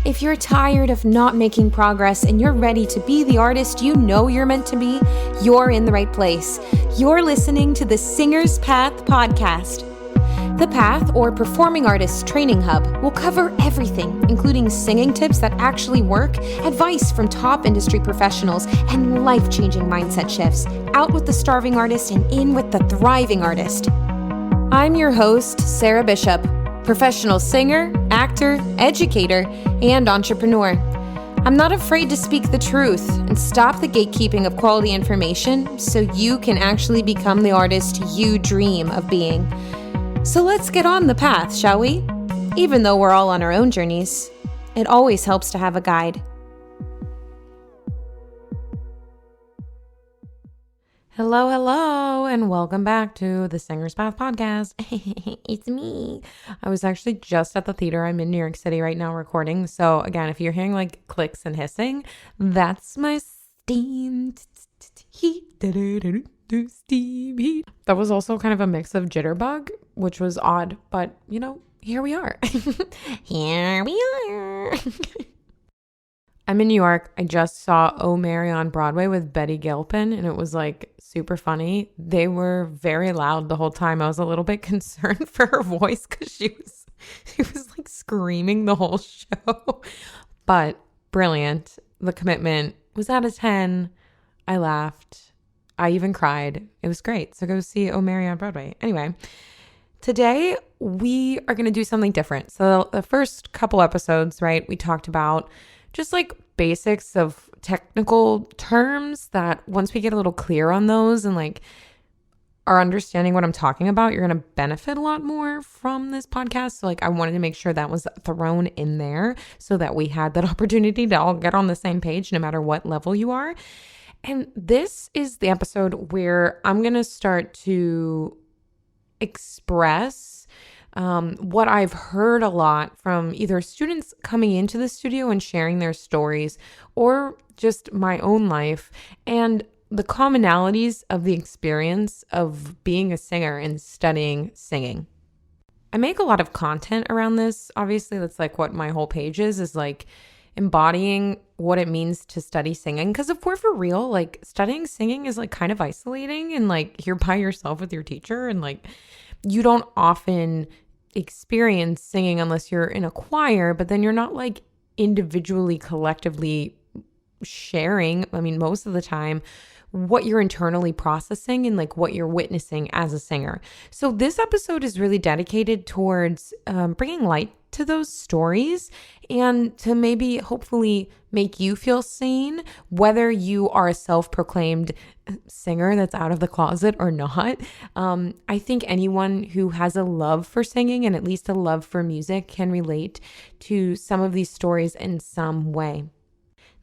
If you're tired of not making progress and you're ready to be the artist you know you're meant to be, you're in the right place. You're listening to the Singer's Path podcast. The Path, or Performing Artists Training Hub, will cover everything, including singing tips that actually work, advice from top industry professionals, and life-changing mindset shifts. Out with the starving artist and in with the thriving artist. I'm your host, Sarah Bishop, professional singer, actor, educator, and entrepreneur. I'm not afraid to speak the truth and stop the gatekeeping of quality information so you can actually become the artist you dream of being. So let's get on the path, shall we? Even though we're all on our own journeys, it always helps to have a guide. Hello, and welcome back to the Singer's Path podcast. It's me. I was actually just at the theater. I'm in New York City right now recording. So again, if you're hearing like clicks and hissing, that's my steam heat. Steam heat. That was also kind of a mix of jitterbug, which was odd, but you know, here we are. Here we are. I'm in New York. I just saw Oh Mary on Broadway with Betty Gilpin, and it was like super funny. They were very loud the whole time. I was a little bit concerned for her voice because she was like screaming the whole show. But brilliant. The commitment was out of 10. I laughed. I even cried. It was great. So go see Oh Mary on Broadway. Anyway, today we are going to do something different. So the first couple episodes, right, we talked about just like basics of technical terms that once we get a little clear on those and like are understanding what I'm talking about, you're going to benefit a lot more from this podcast. So like I wanted to make sure that was thrown in there so that we had that opportunity to all get on the same page no matter what level you are. And this is the episode where I'm going to start to express what I've heard a lot from either students coming into the studio and sharing their stories or just my own life and the commonalities of the experience of being a singer and studying singing. I make a lot of content around this. Obviously, that's like what my whole page is like embodying what it means to study singing. Because if we're for real, like studying singing is like kind of isolating and like you're by yourself with your teacher and like you don't often experience singing unless you're in a choir, but then you're not like individually, collectively sharing, I mean, most of the time, what you're internally processing and like what you're witnessing as a singer. So this episode is really dedicated towards bringing light to those stories and to maybe hopefully make you feel seen, whether you are a self-proclaimed singer that's out of the closet or not. I think anyone who has a love for singing and at least a love for music can relate to some of these stories in some way.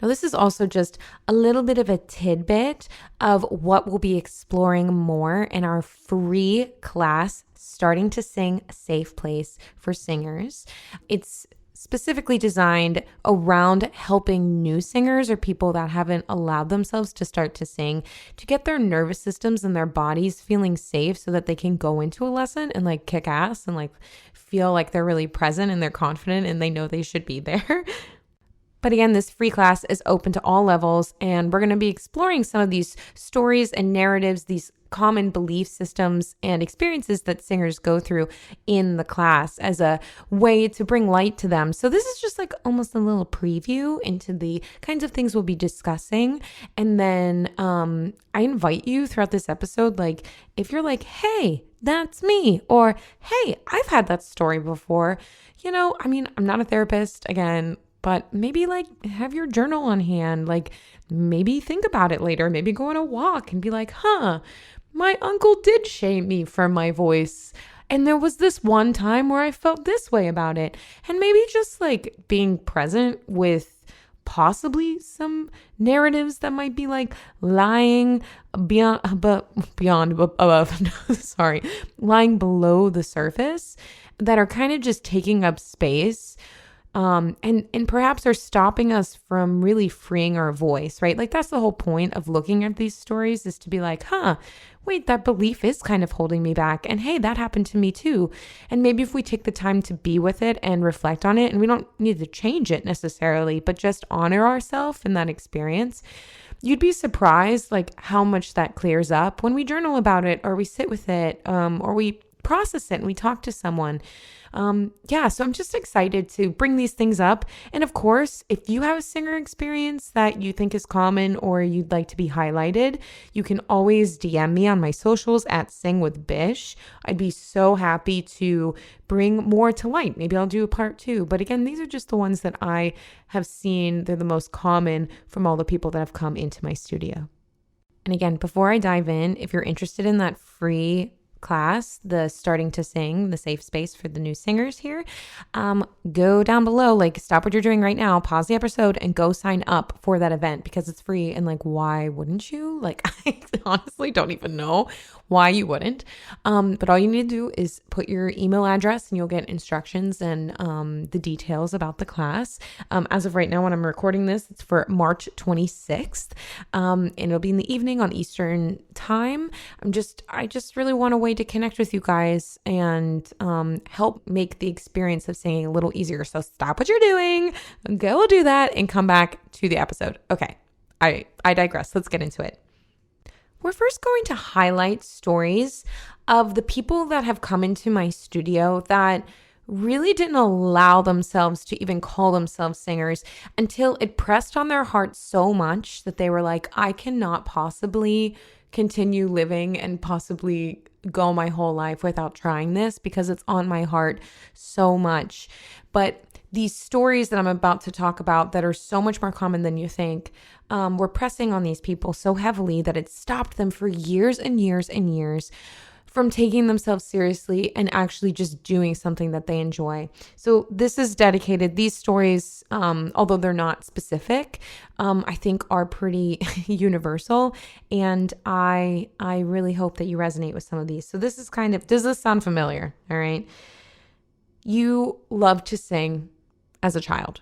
Now, this is also just a little bit of a tidbit of what we'll be exploring more in our free class, Starting to Sing a Safe Place for Singers. It's specifically designed around helping new singers or people that haven't allowed themselves to start to sing to get their nervous systems and their bodies feeling safe so that they can go into a lesson and like kick ass and like feel like they're really present and they're confident and they know they should be there. But again, this free class is open to all levels, and we're going to be exploring some of these stories and narratives, these common belief systems and experiences that singers go through in the class as a way to bring light to them. So this is just like almost a little preview into the kinds of things we'll be discussing. And then I invite you throughout this episode, like if you're like, hey, that's me, or hey, I've had that story before. You know, I mean, I'm not a therapist, again, but maybe like have your journal on hand, like maybe think about it later, maybe go on a walk and be like, my uncle did shame me for my voice. And there was this one time where I felt this way about it. And maybe just like being present with possibly some narratives that might be like lying lying below the surface that are kind of just taking up space and perhaps are stopping us from really freeing our voice, right? Like that's the whole point of looking at these stories, is to be like, wait, that belief is kind of holding me back. And hey, that happened to me too. And maybe if we take the time to be with it and reflect on it, and we don't need to change it necessarily, but just honor ourselves in that experience, you'd be surprised like how much that clears up when we journal about it, or we sit with it, or we process it and we talk to someone. So I'm just excited to bring these things up. And of course, if you have a singer experience that you think is common or you'd like to be highlighted, you can always DM me on my socials at Sing with Bish. I'd be so happy to bring more to light. Maybe I'll do a part 2. But again, these are just the ones that I have seen. They're the most common from all the people that have come into my studio. And again, before I dive in, if you're interested in that free class, the Starting to Sing, the safe space for the new singers here, go down below, like stop what you're doing right now, pause the episode and go sign up for that event, because it's free. And like, why wouldn't you? Like, I honestly don't even know why you wouldn't. But all you need to do is put your email address and you'll get instructions and the details about the class. As of right now, when I'm recording this, it's for March 26th. And it'll be in the evening on Eastern time. I just really want a way to connect with you guys and help make the experience of singing a little easier. So stop what you're doing, go do that, and come back to the episode. Okay, I digress. Let's get into it. We're first going to highlight stories of the people that have come into my studio that really didn't allow themselves to even call themselves singers until it pressed on their heart so much that they were like, I cannot possibly continue living and possibly go my whole life without trying this, because it's on my heart so much. But these stories that I'm about to talk about that are so much more common than you think, were pressing on these people so heavily that it stopped them for years and years and years from taking themselves seriously and actually just doing something that they enjoy. So this is dedicated. These stories, although they're not specific, I think are pretty universal. And I really hope that you resonate with some of these. So this is does this sound familiar? All right. You love to sing as a child.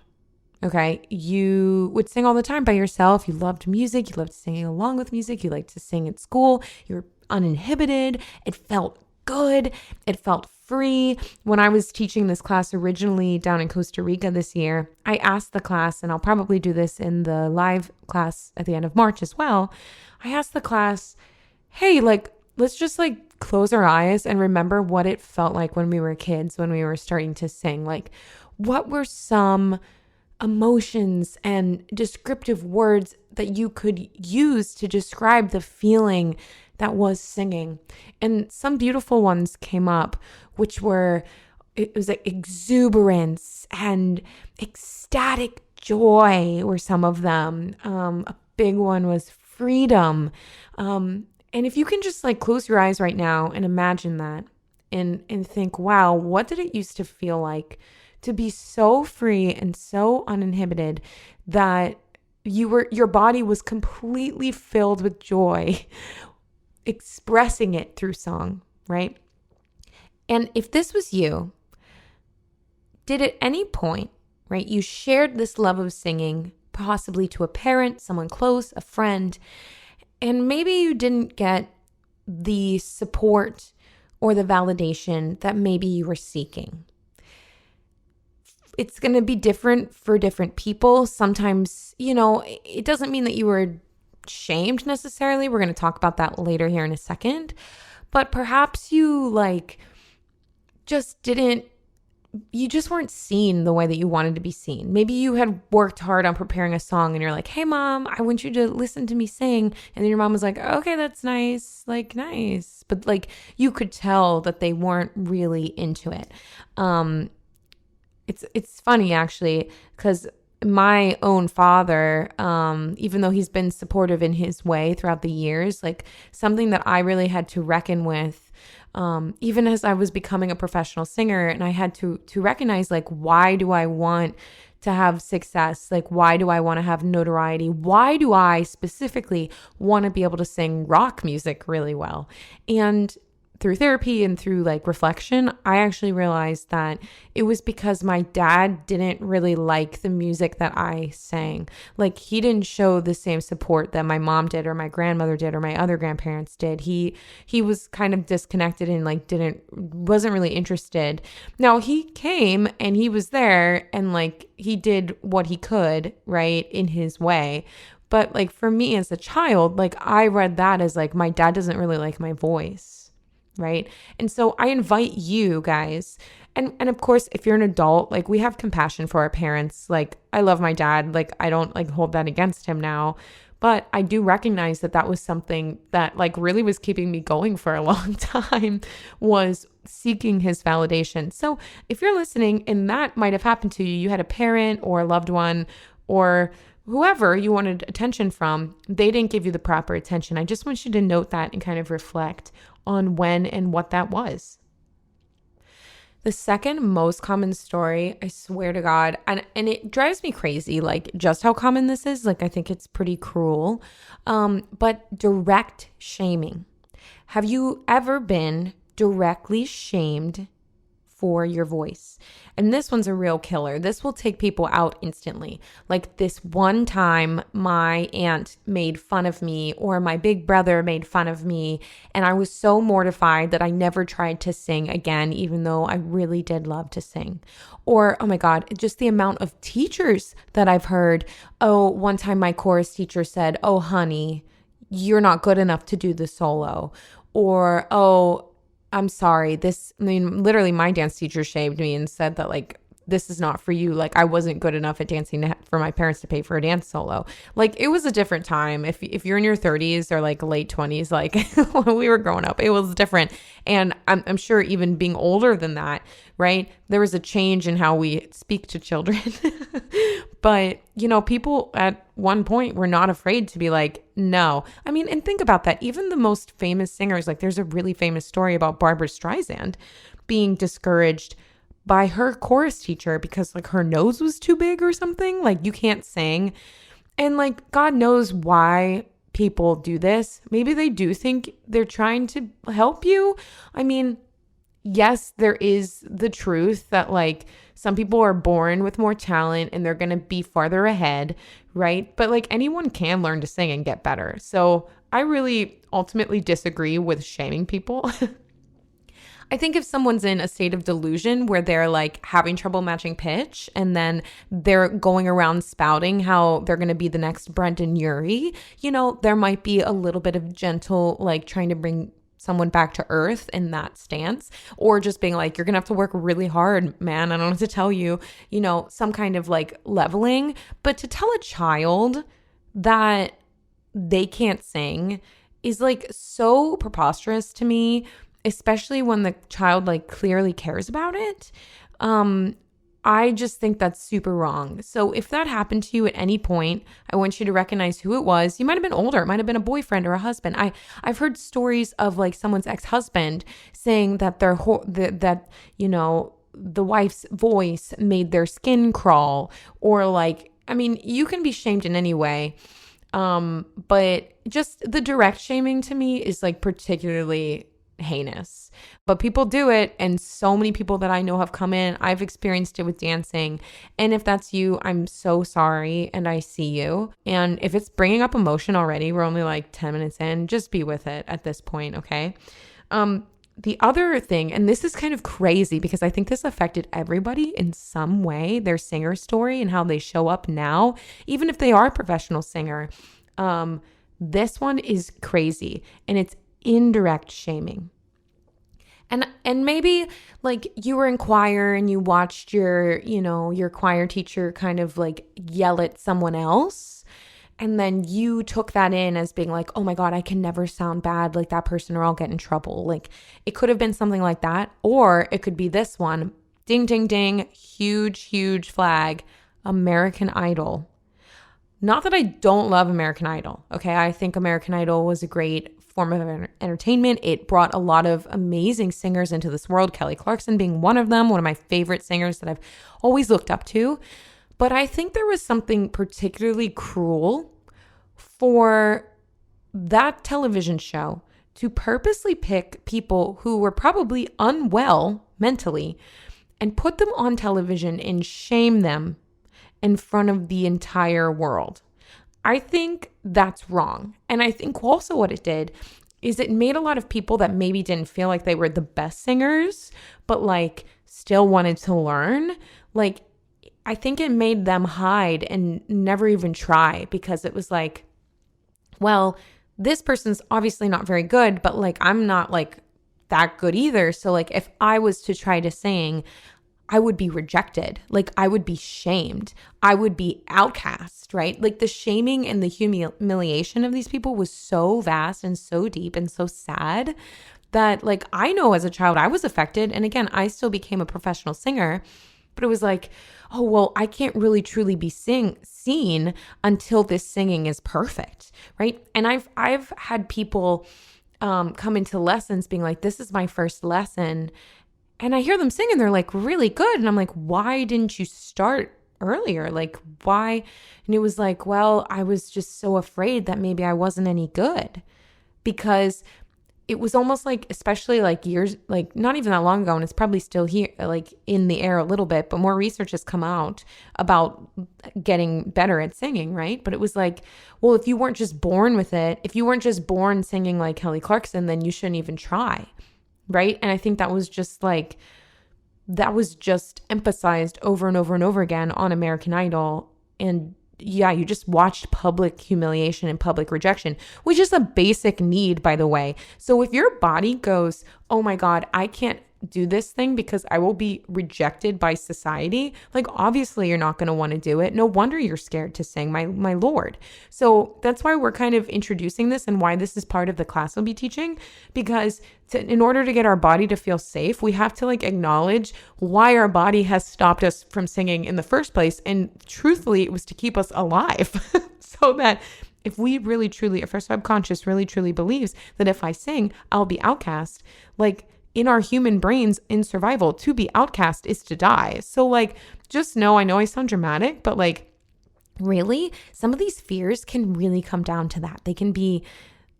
Okay. You would sing all the time by yourself. You loved music. You loved singing along with music. You liked to sing at school. You were uninhibited. It felt good. It felt free. When I was teaching this class originally down in Costa Rica this year, I asked the class, and I'll probably do this in the live class at the end of March as well. I asked the class, hey, let's just close our eyes and remember what it felt like when we were kids, when we were starting to sing. Like, what were some emotions and descriptive words that you could use to describe the feeling that was singing? And some beautiful ones came up, which it was like exuberance and ecstatic joy were some of them. A big one was freedom. And if you can just close your eyes right now and imagine that and think, wow, what did it used to feel like to be so free and so uninhibited that your body was completely filled with joy, expressing it through song, right? And if this was you, did at any point, right, you shared this love of singing, possibly to a parent, someone close, a friend, and maybe you didn't get the support or the validation that maybe you were seeking. It's going to be different for different people. Sometimes, it doesn't mean that you were shamed necessarily. We're going to talk about that later here in a second. But perhaps you you just weren't seen the way that you wanted to be seen. Maybe you had worked hard on preparing a song and you're like, hey mom, I want you to listen to me sing. And then your mom was like, okay, that's nice. Nice. But you could tell that they weren't really into it. It's funny actually, because my own father, even though he's been supportive in his way throughout the years, something that I really had to reckon with, even as I was becoming a professional singer, and I had to recognize, why do I want to have success? Why do I want to have notoriety? Why do I specifically want to be able to sing rock music really well? And through therapy and through like reflection, I actually realized that it was because my dad didn't really like the music that I sang. Like he didn't show the same support that my mom did or my grandmother did or my other grandparents did. He was kind of disconnected and like wasn't really interested. Now he came and he was there and like he did what he could, right, in his way. But like for me as a child, like I read that as like my dad doesn't really like my voice. Right. And so I invite you guys. And of course, if you're an adult, like we have compassion for our parents. Like I love my dad. Like I don't like hold that against him now. But I do recognize that that was something that like really was keeping me going for a long time, was seeking his validation. So if you're listening and that might have happened to you, you had a parent or a loved one or whoever you wanted attention from, they didn't give you the proper attention. I just want you to note that and kind of reflect on when and what that was. The second most common story, I swear to God, and it drives me crazy, like just how common this is. Like I think it's pretty cruel, but direct shaming. Have you ever been directly shamed for your voice? And this one's a real killer. This will take people out instantly. Like this one time my aunt made fun of me or my big brother made fun of me, and I was so mortified that I never tried to sing again, even though I really did love to sing. Or, oh my God, just the amount of teachers that I've heard. Oh, one time my chorus teacher said, "Oh, honey, you're not good enough to do the solo." Or, "Oh, I'm sorry, literally my dance teacher shamed me and said that like, this is not for you. Like I wasn't good enough at dancing for my parents to pay for a dance solo." Like it was a different time. If you're in your 30s or like late 20s, like when we were growing up, it was different. And I'm sure even being older than that, right? There was a change in how we speak to children. But, you know, people at one point were not afraid to be like, no. I mean, and think about that. Even the most famous singers, like there's a really famous story about Barbra Streisand being discouraged by her chorus teacher because like her nose was too big or something. Like you can't sing. And like God knows why people do this. Maybe they do think they're trying to help you. I mean, yes, there is the truth that like some people are born with more talent and they're going to be farther ahead, right? But like anyone can learn to sing and get better. So I really ultimately disagree with shaming people. I think if someone's in a state of delusion where they're like having trouble matching pitch and then they're going around spouting how they're going to be the next Brendan Urie, you know, there might be a little bit of gentle, like trying to bring someone back to earth in that stance, or just being like, you're gonna have to work really hard, man. I don't know what to tell you, you know, some kind of like leveling. But to tell a child that they can't sing is like so preposterous to me, especially when the child like clearly cares about it. I just think that's super wrong. So if that happened to you at any point, I want you to recognize who it was. You might have been older. It might have been a boyfriend or a husband. I've heard stories of like someone's ex-husband saying that that you know, the wife's voice made their skin crawl, or like, I mean, you can be shamed in any way. But just the direct shaming to me is like particularly heinous, but people do it. And so many people that I know have come in. I've experienced it with dancing. And if that's you, I'm so sorry. And I see you. And if it's bringing up emotion already, we're only like 10 minutes in, just be with it at this point. Okay. The other thing, and this is kind of crazy because I think this affected everybody in some way, their singer story and how they show up now, even if they are a professional singer. This one is crazy, and it's indirect shaming. And maybe like you were in choir and you watched your choir teacher kind of like yell at someone else. And then you took that in as being like, oh my God, I can never sound bad like that person or I'll get in trouble. Like it could have been something like that. Or it could be this one. Ding, ding, ding. Huge, huge flag. American Idol. Not that I don't love American Idol. Okay. I think American Idol was a great form of entertainment. It brought a lot of amazing singers into this world. Kelly Clarkson being one of them, one of my favorite singers that I've always looked up to. But I think there was something particularly cruel for that television show to purposely pick people who were probably unwell mentally and put them on television and shame them in front of the entire world. I think that's wrong. And I think also what it did is it made a lot of people that maybe didn't feel like they were the best singers, but like still wanted to learn. Like, I think it made them hide and never even try, because it was like, well, this person's obviously not very good, but like, I'm not like that good either. So like, if I was to try to sing, I would be rejected. Like, I would be shamed. I would be outcast, right? Like, the shaming and the humiliation of these people was so vast and so deep and so sad that, like, I know as a child I was affected. And again, I still became a professional singer, but it was like, oh, well, I can't really truly be seen until this singing is perfect, right? And I've had people come into lessons being like, this is my first lesson. And I hear them sing and they're like really good. And I'm like, why didn't you start earlier? Like, why? And it was like, well, I was just so afraid that maybe I wasn't any good, because it was almost like, especially like years, like not even that long ago, and it's probably still here, like in the air a little bit, but more research has come out about getting better at singing, right? But it was like, well, if you weren't just born with it, if you weren't just born singing like Kelly Clarkson, then you shouldn't even try, right? And I think that was just emphasized over and over and over again on American Idol. And yeah, you just watched public humiliation and public rejection, which is a basic need, by the way. So if your body goes, oh my God, I can't do this thing because I will be rejected by society, like obviously you're not going to want to do it. No wonder you're scared to sing, my Lord. So that's why we're kind of introducing this and why this is part of the class we'll be teaching, because in order to get our body to feel safe, we have to like acknowledge why our body has stopped us from singing in the first place. And truthfully, it was to keep us alive so that if we really truly, if our subconscious really truly believes that if I sing, I'll be outcast, like in our human brains in survival, to be outcast is to die. So like, just know, I know I sound dramatic, but like really, some of these fears can really come down to that. They can be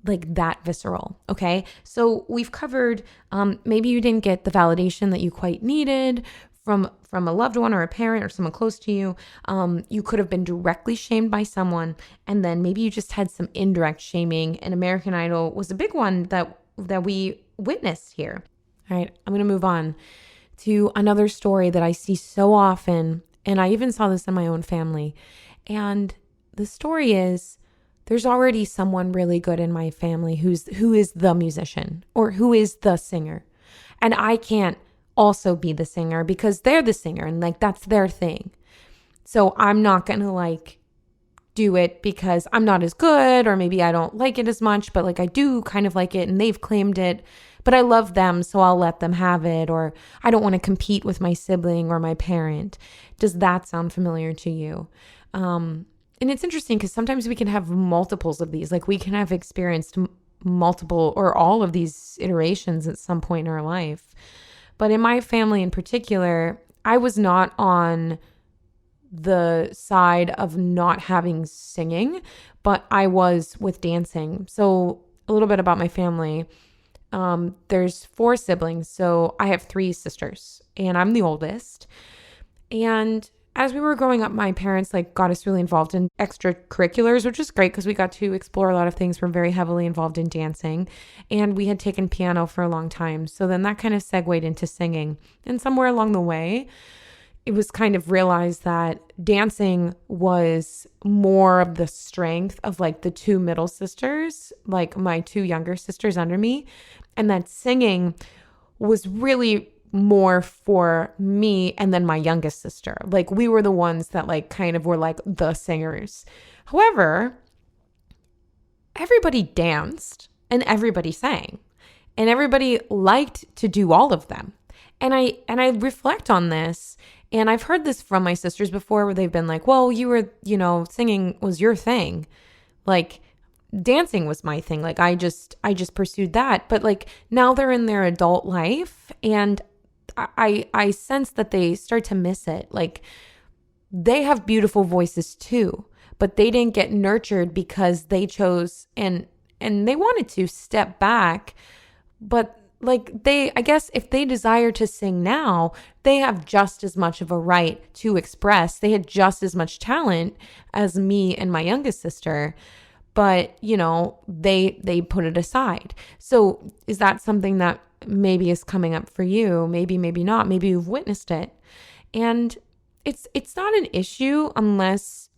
like that visceral. Okay. So we've covered, maybe you didn't get the validation that you quite needed from a loved one or a parent or someone close to you. You could have been directly shamed by someone, and then maybe you just had some indirect shaming, and American Idol was a big one that we witnessed here. All right, I'm going to move on to another story that I see so often, and I even saw this in my own family. And the story is, there's already someone really good in my family who is the musician or who is the singer. And I can't also be the singer because they're the singer and like that's their thing. So I'm not going to like do it because I'm not as good, or maybe I don't like it as much, but like I do kind of like it and they've claimed it, but I love them, so I'll let them have it. Or I don't want to compete with my sibling or my parent. Does that sound familiar to you? And it's interesting because sometimes we can have multiples of these. Like we can have experienced multiple or all of these iterations at some point in our life. But in my family in particular, I was not on the side of not having singing, but I was with dancing. So a little bit about my family. There's 4 siblings. So I have 3 sisters and I'm the oldest. And as we were growing up, my parents like got us really involved in extracurriculars, which is great because we got to explore a lot of things. We're very heavily involved in dancing, and we had taken piano for a long time. So then that kind of segued into singing. And somewhere along the way, it was kind of realized that dancing was more of the strength of like the 2 middle sisters, like my 2 younger sisters under me, and that singing was really more for me and then my youngest sister. Like we were the ones that like kind of were like the singers. However, everybody danced and everybody sang and everybody liked to do all of them. And I reflect on this, and I've heard this from my sisters before where they've been like, well, you were, singing was your thing. Like dancing was my thing. Like I just pursued that. But like now they're in their adult life, and I sense that they start to miss it. Like they have beautiful voices too, but they didn't get nurtured because they chose, and and they wanted to step back, but like I guess if they desire to sing now, they have just as much of a right to express. They had just as much talent as me and my youngest sister, but they put it aside. So is that something that maybe is coming up for you? Maybe not. Maybe you've witnessed it. And it's not an issue unless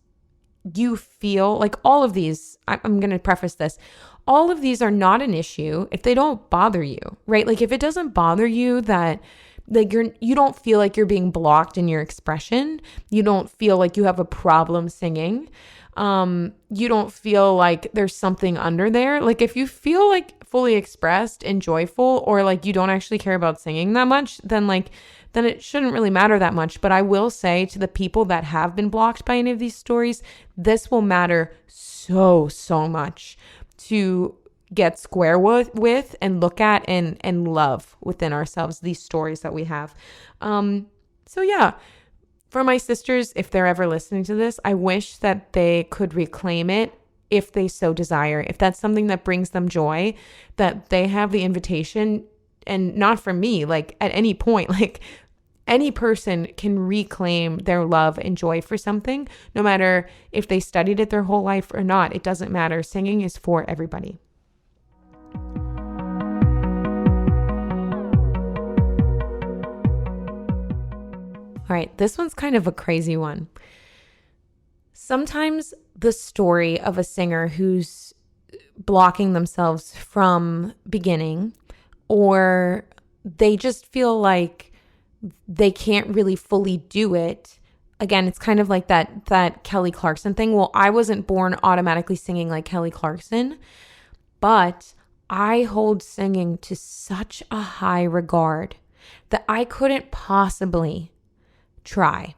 you feel like all of these, I'm going to preface this, all of these are not an issue if they don't bother you, right? Like if it doesn't bother you that like you don't feel like you're being blocked in your expression, you don't feel like you have a problem singing, you don't feel like there's something under there. Like if you feel like fully expressed and joyful, or like you don't actually care about singing that much, then it shouldn't really matter that much. But I will say to the people that have been blocked by any of these stories, this will matter so much to get square with and look at and love within ourselves, these stories that we have. So yeah, for my sisters, if they're ever listening to this, I wish that they could reclaim it if they so desire. If that's something that brings them joy, that they have the invitation, and not for me, like at any point, like any person can reclaim their love and joy for something, no matter if they studied it their whole life or not. It doesn't matter. Singing is for everybody. All right, this one's kind of a crazy one. Sometimes the story of a singer who's blocking themselves from beginning, or they just feel like they can't really fully do it. Again, it's kind of like that Kelly Clarkson thing. Well, I wasn't born automatically singing like Kelly Clarkson, but I hold singing to such a high regard that I couldn't possibly try,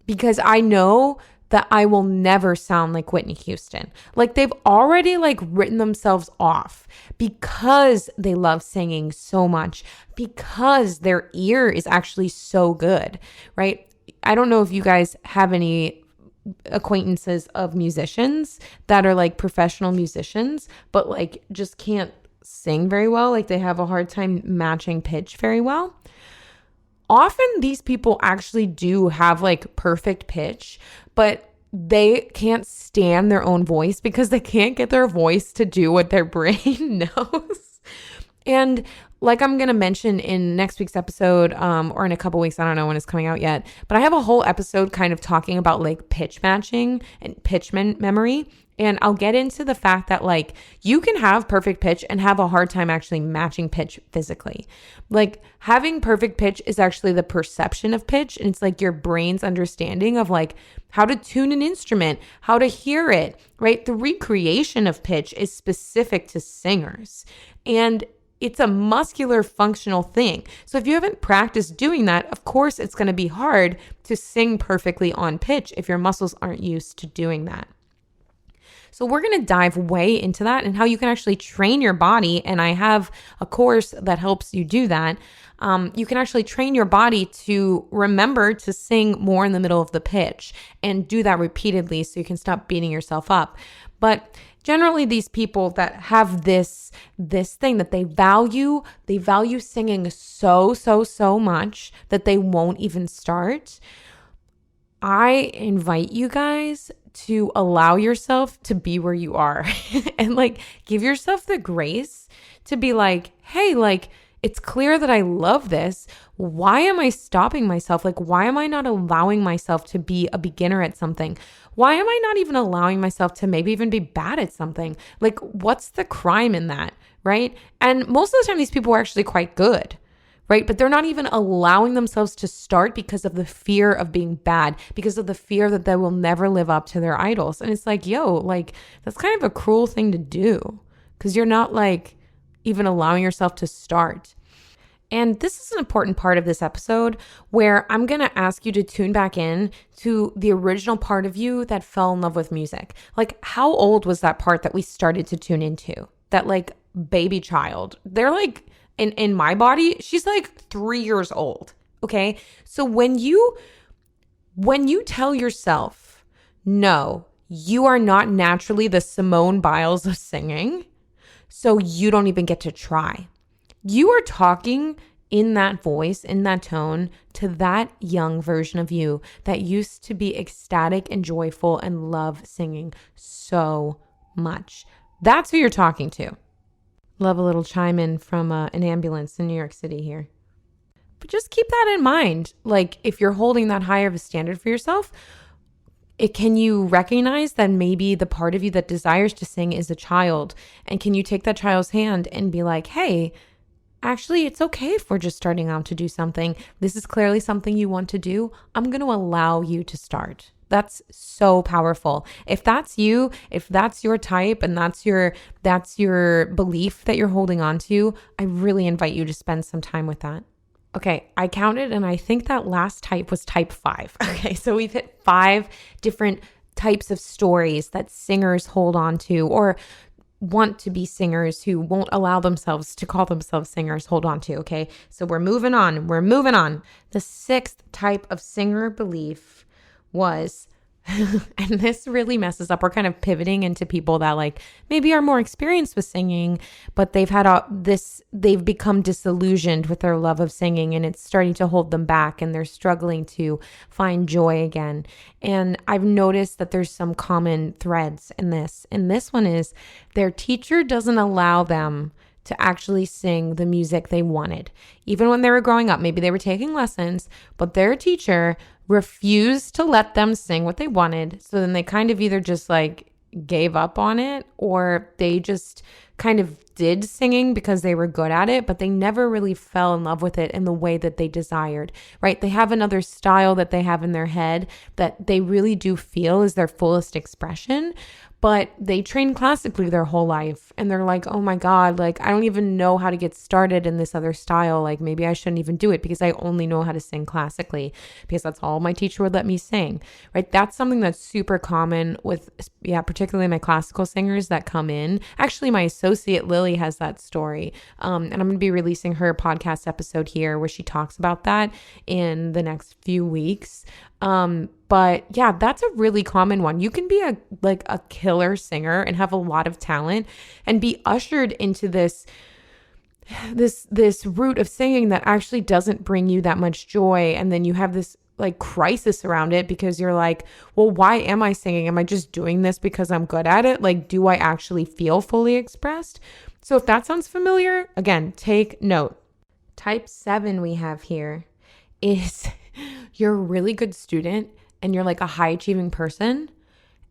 because I know that I will never sound like Whitney Houston. Like they've already like written themselves off because they love singing so much, because their ear is actually so good, right? I don't know if you guys have any acquaintances of musicians that are like professional musicians, but like just can't sing very well. Like they have a hard time matching pitch very well. Often these people actually do have like perfect pitch, but they can't stand their own voice because they can't get their voice to do what their brain knows. And like I'm going to mention in next week's episode, or in a couple weeks, I don't know when it's coming out yet, but I have a whole episode kind of talking about like pitch matching and pitch memory. And I'll get into the fact that like you can have perfect pitch and have a hard time actually matching pitch physically. Like having perfect pitch is actually the perception of pitch. And it's like your brain's understanding of like how to tune an instrument, how to hear it, right? The recreation of pitch is specific to singers. And it's a muscular functional thing. So if you haven't practiced doing that, of course, it's going to be hard to sing perfectly on pitch if your muscles aren't used to doing that. So we're going to dive way into that and how you can actually train your body. And I have a course that helps you do that. You can actually train your body to remember to sing more in the middle of the pitch and do that repeatedly so you can stop beating yourself up. But generally these people that have this thing that they value singing so much that they won't even start. I invite you guys to allow yourself to be where you are and like give yourself the grace to be like, hey, like it's clear that I love this. Why am I stopping myself? Like, why am I not allowing myself to be a beginner at something? Why am I not even allowing myself to maybe even be bad at something? Like, what's the crime in that, right? And most of the time, these people are actually quite good, right? But they're not even allowing themselves to start because of the fear of being bad, because of the fear that they will never live up to their idols. And it's like, yo, like, that's kind of a cruel thing to do because you're not like even allowing yourself to start. And this is an important part of this episode where I'm going to ask you to tune back in to the original part of you that fell in love with music. Like, how old was that part that we started to tune into? That like baby child. They're like, in my body, she's like 3 years old. Okay. So when you tell yourself, no, you are not naturally the Simone Biles of singing, so you don't even get to try. You are talking in that voice, in that tone, to that young version of you that used to be ecstatic and joyful and love singing so much. That's who you're talking to. Love a little chime in from an ambulance in New York City here. But just keep that in mind. Like, if you're holding that higher of a standard for yourself, can you recognize that maybe the part of you that desires to sing is a child? And can you take that child's hand and be like, hey, actually, it's okay if we're just starting out to do something. This is clearly something you want to do. I'm going to allow you to start. That's so powerful. If that's you, if that's your type and that's your belief that you're holding on to, I really invite you to spend some time with that. Okay, I counted and I think that last type was type 5. Okay, so we've hit 5 different types of stories that singers hold on to or want to be singers who won't allow themselves to call themselves singers hold on to. Okay, so we're moving on. The 6th type of singer belief was, and this really messes up. We're kind of pivoting into people that like maybe are more experienced with singing, but they've become disillusioned with their love of singing and it's starting to hold them back and they're struggling to find joy again. And I've noticed that there's some common threads in this. And this one is their teacher doesn't allow them to actually sing the music they wanted. Even when they were growing up, maybe they were taking lessons, but their teacher refused to let them sing what they wanted. So then they kind of either just like gave up on it or they just kind of did singing because they were good at it, but they never really fell in love with it in the way that they desired, right? They have another style that they have in their head that they really do feel is their fullest expression, but they trained classically their whole life and they're like, oh my God, like I don't even know how to get started in this other style. Like maybe I shouldn't even do it because I only know how to sing classically because that's all my teacher would let me sing, right? That's something that's super common with, particularly my classical singers that come in. Actually, my associate Lily has that story. And I'm going to be releasing her podcast episode here where she talks about that in the next few weeks. But yeah, that's a really common one. You can be a killer singer and have a lot of talent and be ushered into this route of singing that actually doesn't bring you that much joy. And then you have this like crisis around it because you're like, well, why am I singing? Am I just doing this because I'm good at it? Like, do I actually feel fully expressed? So if that sounds familiar, again, take note. Type 7 we have here is you're a really good student and you're like a high achieving person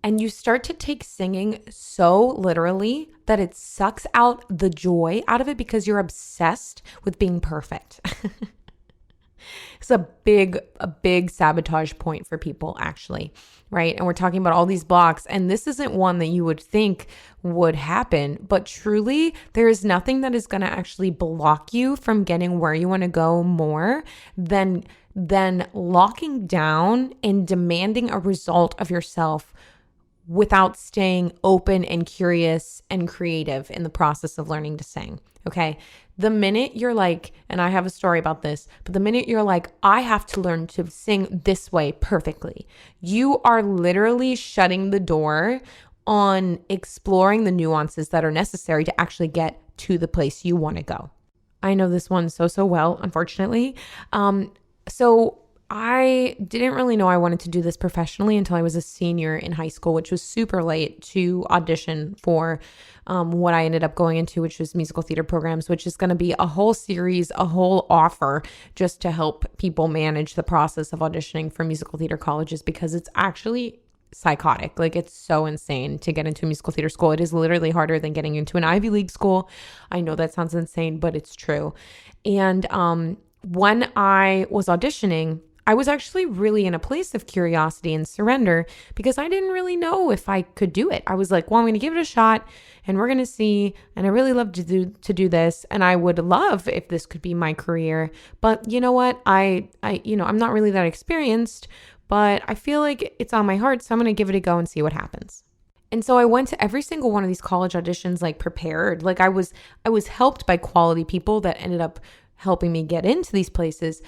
and you start to take singing so literally that it sucks out the joy out of it because you're obsessed with being perfect. It's a big sabotage point for people actually, right? And we're talking about all these blocks and this isn't one that you would think would happen, but truly there is nothing that is going to actually block you from getting where you want to go more than locking down and demanding a result of yourself without staying open and curious and creative in the process of learning to sing. Okay. The minute you're like, and I have a story about this, but the minute you're like, I have to learn to sing this way perfectly, you are literally shutting the door on exploring the nuances that are necessary to actually get to the place you want to go. I know this one so well, unfortunately. So I didn't really know I wanted to do this professionally until I was a senior in high school, which was super late to audition for what I ended up going into, which was musical theater programs, which is going to be a whole series, a whole offer just to help people manage the process of auditioning for musical theater colleges because it's actually psychotic. Like it's so insane to get into a musical theater school. It is literally harder than getting into an Ivy League school. I know that sounds insane, but it's true. And when I was auditioning, I was actually really in a place of curiosity and surrender because I didn't really know if I could do it. I was like, well, I'm going to give it a shot and we're going to see. And I really love to do this. And I would love if this could be my career. But you know what? I'm not really that experienced, but I feel like it's on my heart. So I'm going to give it a go and see what happens. And so I went to every single one of these college auditions, like prepared. Like I was helped by quality people that ended up helping me get into these places.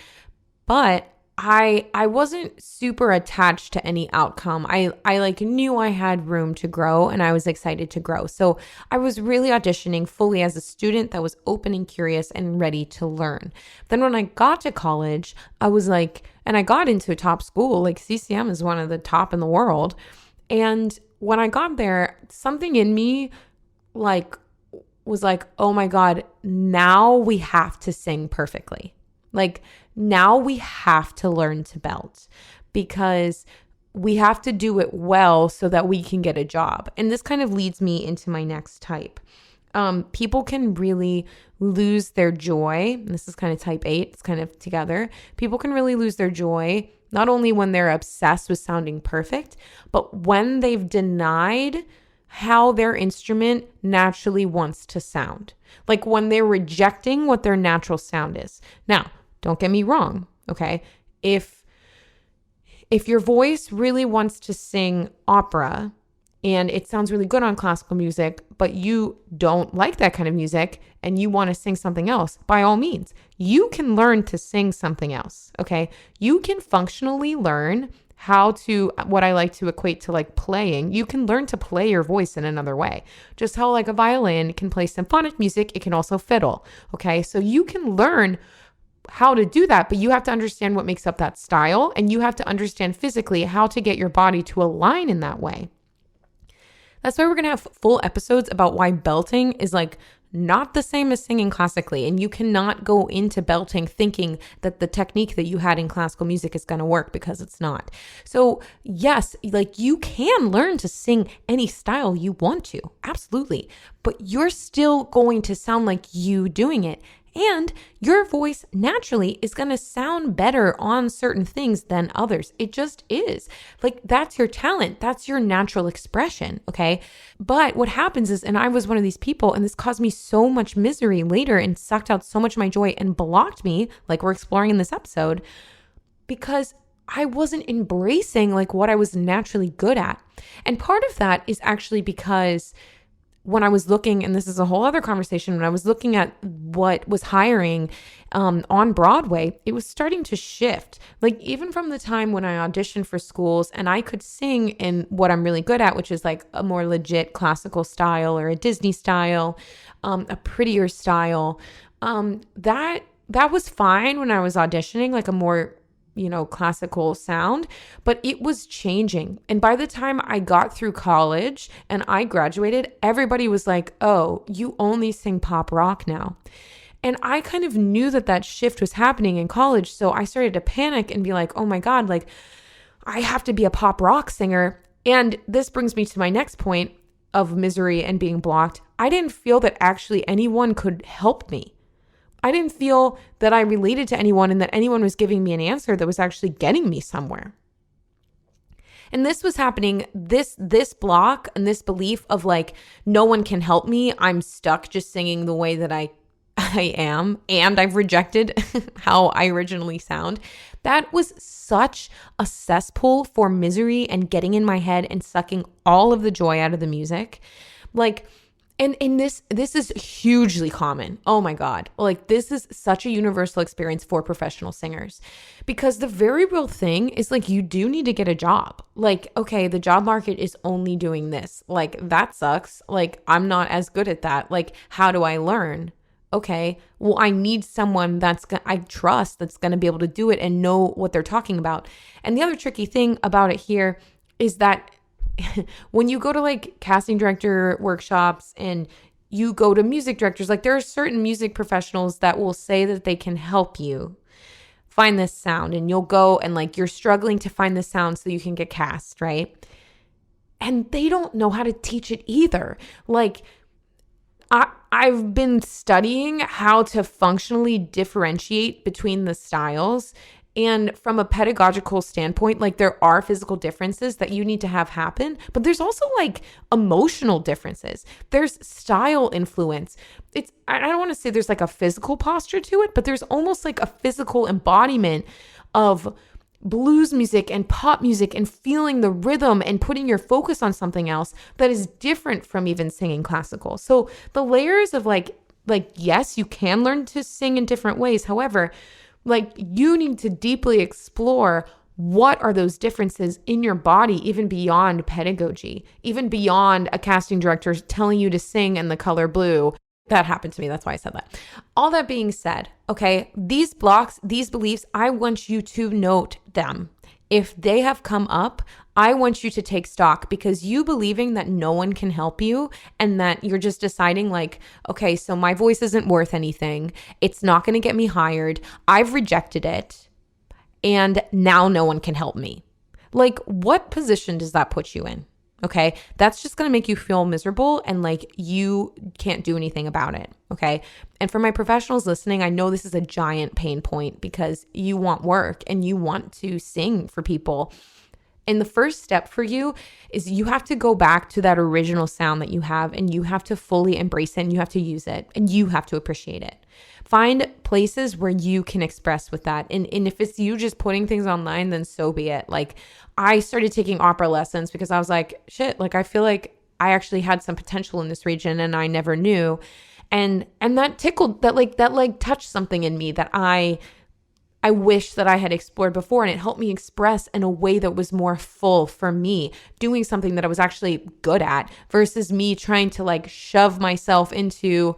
But I wasn't super attached to any outcome. I like knew I had room to grow and I was excited to grow. So I was really auditioning fully as a student that was open and curious and ready to learn. Then when I got to college, I was like, and I got into a top school, like CCM is one of the top in the world. And when I got there, something in me like was like, oh my God, now we have to sing perfectly. Like now we have to learn to belt because we have to do it well so that we can get a job. And this kind of leads me into my next type. People can really lose their joy. And this is kind of type 8. It's kind of together. People can really lose their joy, not only when they're obsessed with sounding perfect, but when they've denied how their instrument naturally wants to sound. Like when they're rejecting what their natural sound is. Now, don't get me wrong, okay? If your voice really wants to sing opera and it sounds really good on classical music, but you don't like that kind of music and you want to sing something else, by all means, you can learn to sing something else, okay? You can functionally learn how to, what I like to equate to like playing, you can learn to play your voice in another way. Just how like a violin can play symphonic music, it can also fiddle, okay? So you can learn how to do that, but you have to understand what makes up that style and you have to understand physically how to get your body to align in that way. That's why we're going to have full episodes about why belting is like not the same as singing classically. And you cannot go into belting thinking that the technique that you had in classical music is going to work, because it's not. So yes, like you can learn to sing any style you want to. Absolutely. But you're still going to sound like you doing it. And your voice naturally is going to sound better on certain things than others. It just is. Like that's your talent. That's your natural expression. Okay. But what happens is, and I was one of these people, and this caused me so much misery later and sucked out so much of my joy and blocked me, like we're exploring in this episode, because I wasn't embracing like what I was naturally good at. And part of that is actually because when I was looking, and this is a whole other conversation, when I was looking at what was hiring on Broadway, it was starting to shift. Like even from the time when I auditioned for schools and I could sing in what I'm really good at, which is like a more legit classical style or a Disney style, a prettier style, that was fine when I was auditioning, like a more classical sound, but it was changing. And by the time I got through college and I graduated, everybody was like, oh, you only sing pop rock now. And I kind of knew that shift was happening in college. So I started to panic and be like, oh my God, like I have to be a pop rock singer. And this brings me to my next point of misery and being blocked. I didn't feel that actually anyone could help me. I didn't feel that I related to anyone and that anyone was giving me an answer that was actually getting me somewhere. And this was happening, this block and this belief of like, no one can help me. I'm stuck just singing the way that I am, and I've rejected how I originally sound. That was such a cesspool for misery and getting in my head and sucking all of the joy out of the music. Like, and this is hugely common. Oh my God. Like this is such a universal experience for professional singers, because the very real thing is like, you do need to get a job. Like, okay, the job market is only doing this. Like that sucks. Like I'm not as good at that. Like, how do I learn? Okay, well, I need someone I trust that's going to be able to do it and know what they're talking about. And the other tricky thing about it here is that when you go to like casting director workshops and you go to music directors, like there are certain music professionals that will say that they can help you find this sound, and you'll go and like you're struggling to find the sound so you can get cast, right? And they don't know how to teach it either. Like I've been studying how to functionally differentiate between the styles. And from a pedagogical standpoint, like there are physical differences that you need to have happen, but there's also like emotional differences. There's style influence. I don't want to say there's like a physical posture to it, but there's almost like a physical embodiment of blues music and pop music and feeling the rhythm and putting your focus on something else that is different from even singing classical. So the layers of like, yes, you can learn to sing in different ways. However, Like, you need to deeply explore what are those differences in your body, even beyond pedagogy, even beyond a casting director telling you to sing in the color blue. That happened to me. That's why I said that. All that being said, okay, these blocks, these beliefs, I want you to note them. If they have come up, I want you to take stock, because you believing that no one can help you and that you're just deciding like, okay, so my voice isn't worth anything. It's not going to get me hired. I've rejected it. And now no one can help me. Like, what position does that put you in? Okay, that's just going to make you feel miserable and like you can't do anything about it. Okay. And for my professionals listening, I know this is a giant pain point because you want work and you want to sing for people. And the first step for you is you have to go back to that original sound that you have, and you have to fully embrace it, and you have to use it, and you have to appreciate it. Find places where you can express with that. And if it's you just putting things online, then so be it. Like, I started taking opera lessons because I was like, shit, like I feel like I actually had some potential in this region and I never knew. And that tickled, that touched something in me that I wish that I had explored before, and it helped me express in a way that was more full for me, doing something that I was actually good at versus me trying to like shove myself into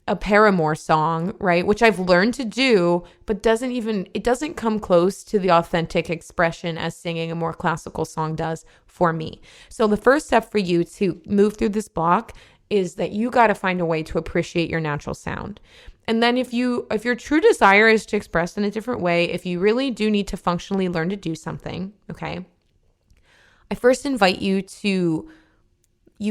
a Paramore song, right? Which I've learned to do, but it doesn't come close to the authentic expression as singing a more classical song does for me. So the first step for you to move through this block is that you got to find a way to appreciate your natural sound. And then if your true desire is to express in a different way, if you really do need to functionally learn to do something, okay, I first invite you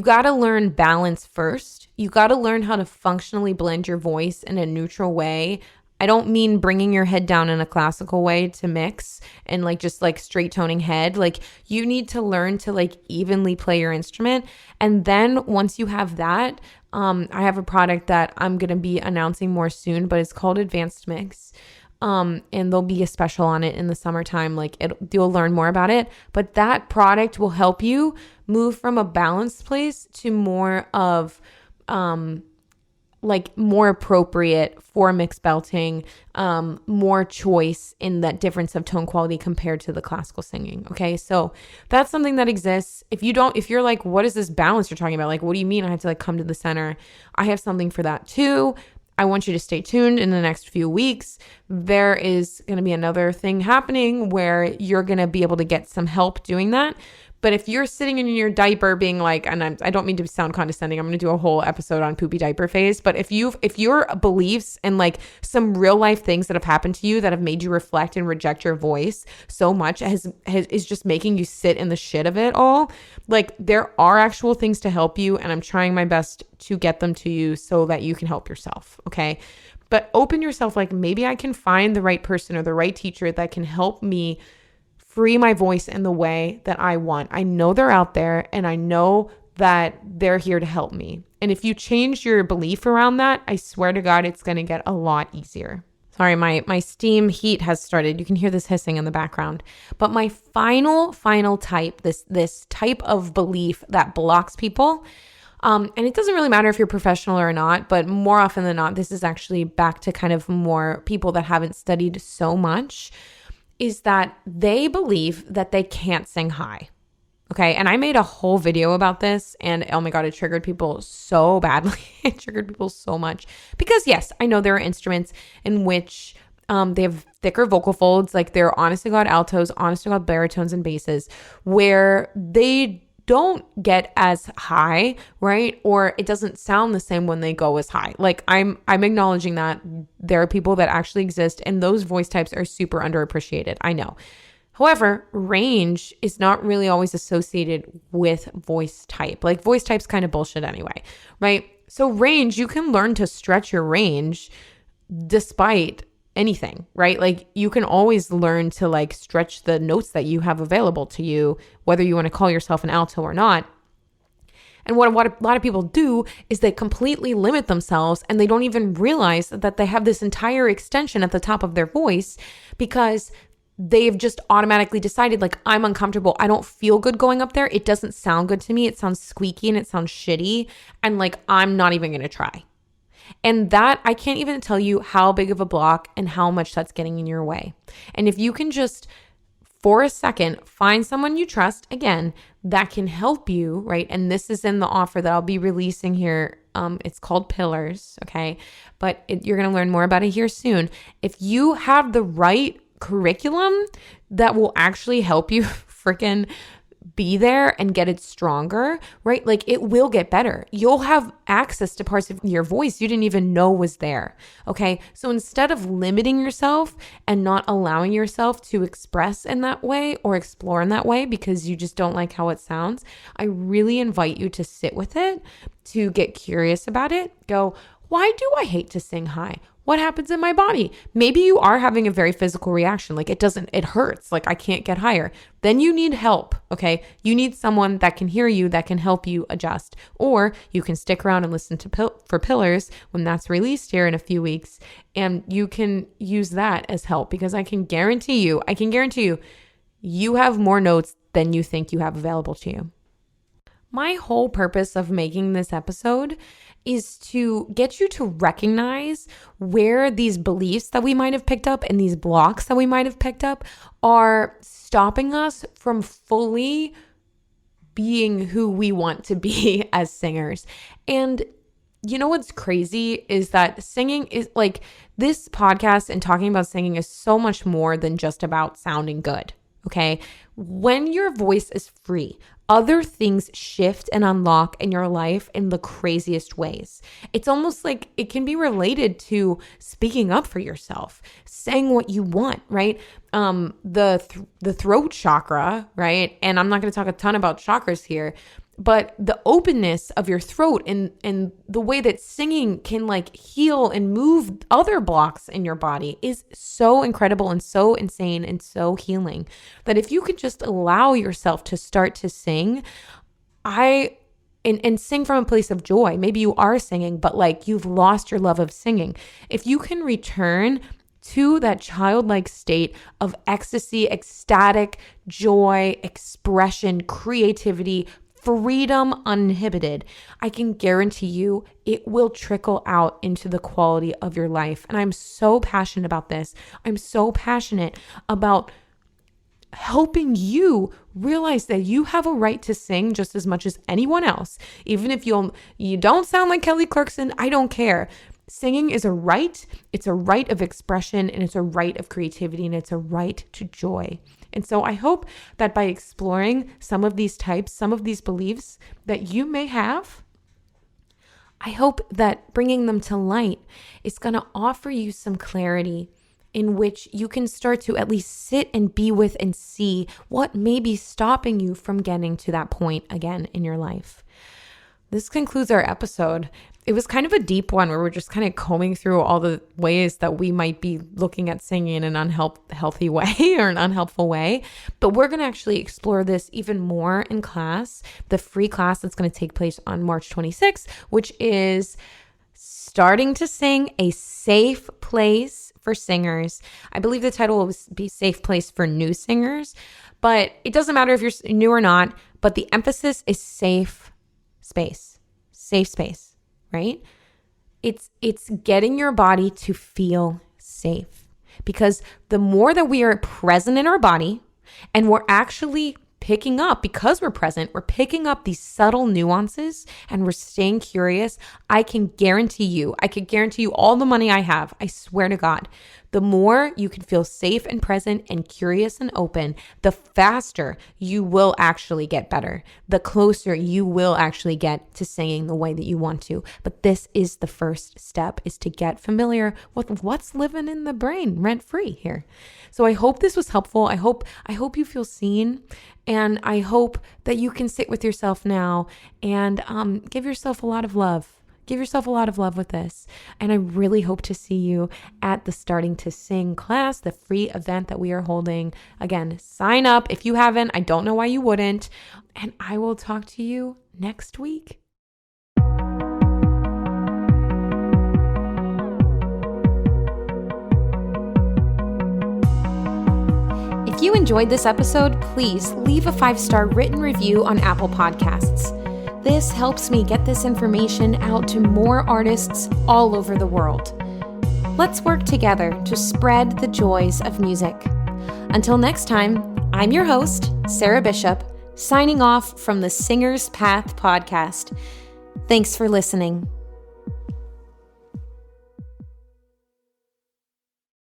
got to learn balance first. You got to learn how to functionally blend your voice in a neutral way. I don't mean bringing your head down in a classical way to mix and like just like straight toning head. Like, you need to learn to like evenly play your instrument. And then once you have that, I have a product that I'm going to be announcing more soon, but it's called Advanced Mix. And there'll be a special on it in the summertime. Like, you'll learn more about it, but that product will help you move from a balanced place to more of, like more appropriate for mixed belting, more choice in that difference of tone quality compared to the classical singing. Okay. So that's something that exists. If you're like, what is this balance you're talking about? Like, what do you mean I have to like come to the center? I have something for that too. I want you to stay tuned in the next few weeks. There is going to be another thing happening where you're going to be able to get some help doing that. But if you're sitting in your diaper being like, and I don't mean to sound condescending, I'm going to do a whole episode on poopy diaper phase. But if your beliefs and like some real life things that have happened to you that have made you reflect and reject your voice so much is just making you sit in the shit of it all, like, there are actual things to help you. And I'm trying my best to get them to you so that you can help yourself. Okay. But open yourself, like, maybe I can find the right person or the right teacher that can help me free my voice in the way that I want. I know they're out there and I know that they're here to help me. And if you change your belief around that, I swear to God, it's going to get a lot easier. Sorry, my steam heat has started. You can hear this hissing in the background. But my final type, this type of belief that blocks people, and it doesn't really matter if you're professional or not, but more often than not, this is actually back to kind of more people that haven't studied so much, is that they believe that they can't sing high. Okay. And I made a whole video about this, and oh my God, it triggered people so badly. It triggered people so much because, yes, I know there are instruments in which they have thicker vocal folds. Like, they're honest to God altos, honest to God baritones and basses, where they don't get as high, right? Or it doesn't sound the same when they go as high. Like, I'm acknowledging that there are people that actually exist, and those voice types are super underappreciated. I know. However, range is not really always associated with voice type. Like, voice type's kind of bullshit anyway, right? So range, you can learn to stretch your range despite anything, right? Like, you can always learn to like stretch the notes that you have available to you, whether you want to call yourself an alto or not. And what a lot of people do is they completely limit themselves, and they don't even realize that they have this entire extension at the top of their voice because they've just automatically decided, like, I'm uncomfortable. I don't feel good going up there. It doesn't sound good to me. It sounds squeaky and it sounds shitty. And like, I'm not even going to try. And that, I can't even tell you how big of a block and how much that's getting in your way. And if you can just, for a second, find someone you trust, again, that can help you, right? And this is in the offer that I'll be releasing here. It's called Pillars, okay? But you're going to learn more about it here soon. If you have the right curriculum that will actually help you freaking be there and get it stronger, right? Like it will get better. You'll have access to parts of your voice you didn't even know was there. Okay. So instead of limiting yourself and not allowing yourself to express in that way or explore in that way because you just don't like how it sounds, I really invite you to sit with it, to get curious about it. Go, why do I hate to sing high? What happens in my body? Maybe you are having a very physical reaction. Like it hurts. Like I can't get higher. Then you need help. Okay. You need someone that can hear you, that can help you adjust, or you can stick around and listen to for Pillars when that's released here in a few weeks. And you can use that as help because I can guarantee you, you have more notes than you think you have available to you. My whole purpose of making this episode is to get you to recognize where these beliefs that we might have picked up and these blocks that we might have picked up are stopping us from fully being who we want to be as singers. And you know what's crazy is that singing is like, this podcast and talking about singing is so much more than just about sounding good. Okay. When your voice is free, other things shift and unlock in your life in the craziest ways. It's almost like it can be related to speaking up for yourself, saying what you want, right? The throat chakra, right? And I'm not going to talk a ton about chakras here, but the openness of your throat and the way that singing can like heal and move other blocks in your body is so incredible and so insane and so healing that if you could just allow yourself to start to sing, and sing from a place of joy. Maybe you are singing, but like you've lost your love of singing. If you can return to that childlike state of ecstasy, ecstatic joy, expression, creativity, freedom uninhibited, I can guarantee you it will trickle out into the quality of your life. And I'm so passionate about this. I'm so passionate about helping you realize that you have a right to sing just as much as anyone else. Even if you don't sound like Kelly Clarkson, I don't care. Singing is a right. It's a right of expression, and it's a right of creativity, and it's a right to joy. And so I hope that by exploring some of these types, some of these beliefs that you may have, I hope that bringing them to light is going to offer you some clarity in which you can start to at least sit and be with and see what may be stopping you from getting to that point again in your life. This concludes our episode. It was kind of a deep one where we're just kind of combing through all the ways that we might be looking at singing in an unhealthy way or an unhelpful way. But we're going to actually explore this even more in class, the free class that's going to take place on March 26th, which is Starting to Sing, a Safe Place for Singers. I believe the title will be Safe Place for New Singers, but it doesn't matter if you're new or not, but the emphasis is safe space, right? It's getting your body to feel safe, because the more that we are present in our body and we're actually picking up, because we're present, we're picking up these subtle nuances and we're staying curious. I could guarantee you all the money I have, I swear to God, the more you can feel safe and present and curious and open, the faster you will actually get better, the closer you will actually get to singing the way that you want to. But this is the first step, is to get familiar with what's living in the brain rent-free here. So I hope this was helpful. I hope you feel seen, and I hope that you can sit with yourself now and give yourself a lot of love. Give yourself a lot of love with this. And I really hope to see you at the Starting to Sing class, the free event that we are holding. Again, sign up if you haven't. I don't know why you wouldn't. And I will talk to you next week. If you enjoyed this episode, please leave a 5-star written review on Apple Podcasts. This helps me get this information out to more artists all over the world. Let's work together to spread the joys of music. Until next time, I'm your host, Sarah Bishop, signing off from the Singer's Path podcast. Thanks for listening.